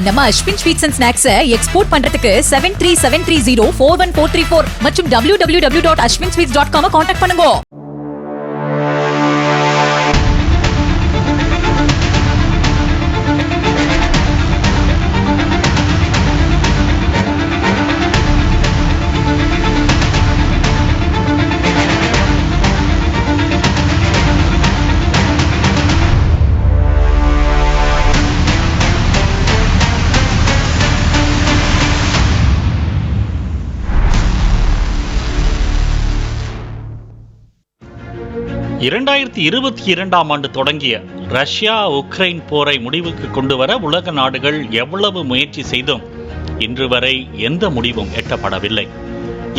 நம்ம Ashwin sweets and snacks export பண்றதுக்கு 7373041434 மற்றும் www.ashwinsweets.com கான்டாக்ட் பண்ணுங்க. இரண்டாயிரத்தி 22ஆம் ஆண்டு தொடங்கிய ரஷ்யா உக்ரைன் போரை முடிவுக்கு கொண்டுவர உலக நாடுகள் எவ்வளவு முயற்சி செய்தும் இன்று வரை எந்த முடிவும் எட்டப்படவில்லை.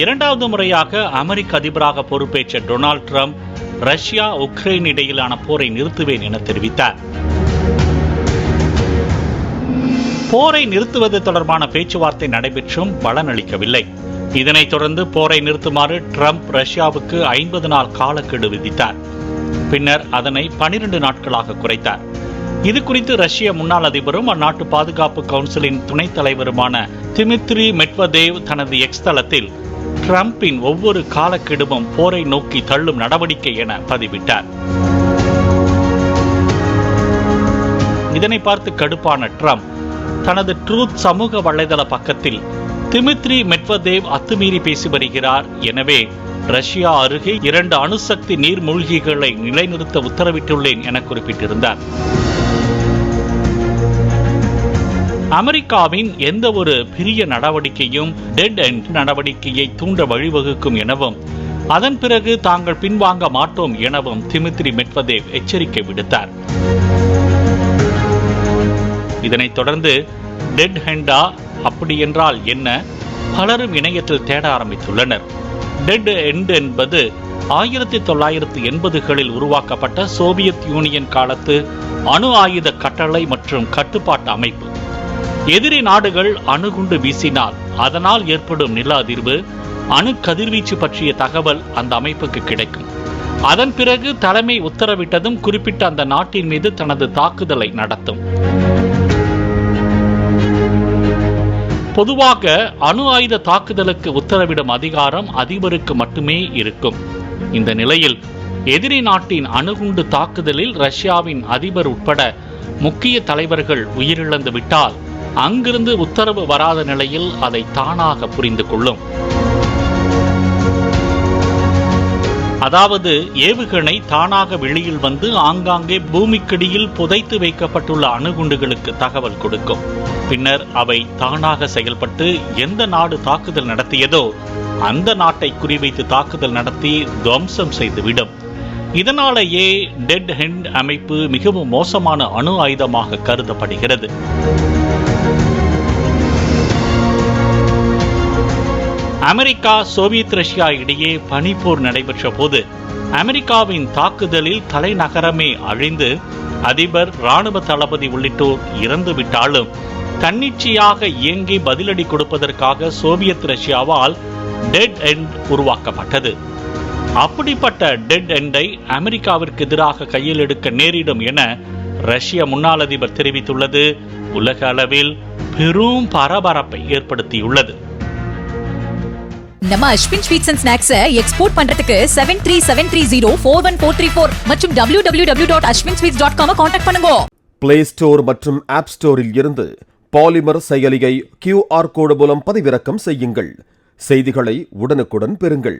இரண்டாவது முறையாக அமெரிக்க அதிபராக பொறுப்பேற்ற டொனால்ட் ட்ரம்ப் ரஷ்யா உக்ரைன் இடையிலான போரை நிறுத்துவேன் என தெரிவித்தார். போரை நிறுத்துவது தொடர்பான பேச்சுவார்த்தை நடைபெற்றும் பலனளிக்கவில்லை. இதனைத் தொடர்ந்து போரை நிறுத்துமாறு ட்ரம்ப் ரஷ்யாவுக்கு 50 நாள் காலக்கெடு விதித்தார். பின்னர் அதனை 12 நாட்களாக குறைத்தார். இது குறித்து ரஷ்ய முன்னாள் அதிபரும் அந்நாட்டு பாதுகாப்பு கவுன்சிலின் துணைத் தலைவருமான திமித்ரி மெட்வதேவ் தனது எக்ஸ் தளத்தில் ட்ரம்பின் ஒவ்வொரு காலக்கெடுவும் போரை நோக்கி தள்ளும் நடவடிக்கை என பதிவிட்டார். இதனை பார்த்து கடுப்பான ட்ரம்ப் தனது ட்ரூத் சமூக வலைதள பக்கத்தில் திமித்ரி மெட்வதேவ் அத்துமீறி பேசி வருகிறார், எனவே ரஷ்யா அருகே 2 அணுசக்தி நீர்மூழ்கிகளை நிலைநிறுத்த உத்தரவிட்டுள்ளேன் என குறிப்பிட்டிருந்தார். அமெரிக்காவின் எந்த ஒரு பெரிய நடவடிக்கையும் டெட் எண்ட் நடவடிக்கையை தூண்ட வழிவகுக்கும் எனவும் அதன் பிறகு தாங்கள் பின்வாங்க மாட்டோம் எனவும் திமித்ரி மெட்வதேவ் எச்சரிக்கை விடுத்தார். இதனைத் தொடர்ந்து டெட் ஹெண்டா அப்படி என்றால் என்ன, பலரும் இணையத்தில் தேட ஆரம்பித்துள்ளனர். டெட் எண்ட் என்பது 1980களில் உருவாக்கப்பட்ட சோவியத் யூனியன் காலத்து அணு ஆயுத கட்டளை மற்றும் கட்டுப்பாட்டு அமைப்பு. எதிரி நாடுகள் அணுகுண்டு வீசினால் அதனால் ஏற்படும் நில அதிர்வு, அணு கதிர்வீச்சு பற்றிய தகவல் அந்த அமைப்புக்கு கிடைக்கும். அதன் பிறகு தலைமை உத்தரவிட்டதும் குறிப்பிட்ட அந்த நாட்டின் மீது தனது தாக்குதலை நடத்தும். பொதுவாக அணு ஆயுத தாக்குதலுக்கு உத்தரவிடும் அதிகாரம் அதிபருக்கு மட்டுமே இருக்கும். இந்த நிலையில் எதிரி நாட்டின் அணுகுண்டு தாக்குதலில் ரஷ்யாவின் அதிபர் உட்பட முக்கிய தலைவர்கள் உயிரிழந்து விட்டால் அங்கிருந்து உத்தரவு வராத நிலையில் அதை தானாக புரிந்து கொள்ளும். அதாவது ஏவுகணை தானாக வெளியில் வந்து ஆங்காங்கே பூமிக்கடியில் புதைத்து வைக்கப்பட்டுள்ள அணுகுண்டுகளுக்கு தகவல் கொடுக்கும். பின்னர் அவை தானாக செயல்பட்டு எந்த நாடு தாக்குதல் நடத்தியதோ அந்த நாட்டை குறிவைத்து தாக்குதல் நடத்தி துவம்சம் செய்துவிடும். இதனாலேயே டெட் ஹெண்ட் அமைப்பு மிகவும் மோசமான அணு ஆயுதமாக கருதப்படுகிறது. அமெரிக்கா சோவியத் ரஷ்யா இடையே பனிப்போர் நடைபெற்ற போது அமெரிக்காவின் தாக்குதலில் தலைநகரமே அழிந்து அதிபர், ராணுவ தளபதி உள்ளிட்டோர் இறந்துவிட்டாலும் தன்னிச்சையாக இயங்கி பதிலடி கொடுப்பதற்காக சோவியத் ரஷ்யாவால் டெட் எண்ட் உருவாக்கப்பட்டது. அப்படிப்பட்ட டெட் எண்டை அமெரிக்காவிற்கு எதிராக கையில் எடுக்க நேரிடும் என ரஷ்ய முன்னாள் அதிபர் தெரிவித்துள்ளது உலக அளவில் பெரும் பரபரப்பை ஏற்படுத்தியுள்ளது. நம்ம Ashwin sweets and snacks export பண்றதுக்கு 7373041434 மற்றும் www.ashwinsweets.com கான்டாக்ட் பண்ணுங்க. பிளே ஸ்டோர் மற்றும் ஆப் ஸ்டோரில் இருந்து பாலிமர் செயலியை QR கோடு மூலம் பதிவிறக்கம் செய்யுங்கள். செய்திகளை உடனுக்குடன் பெறுங்கள்.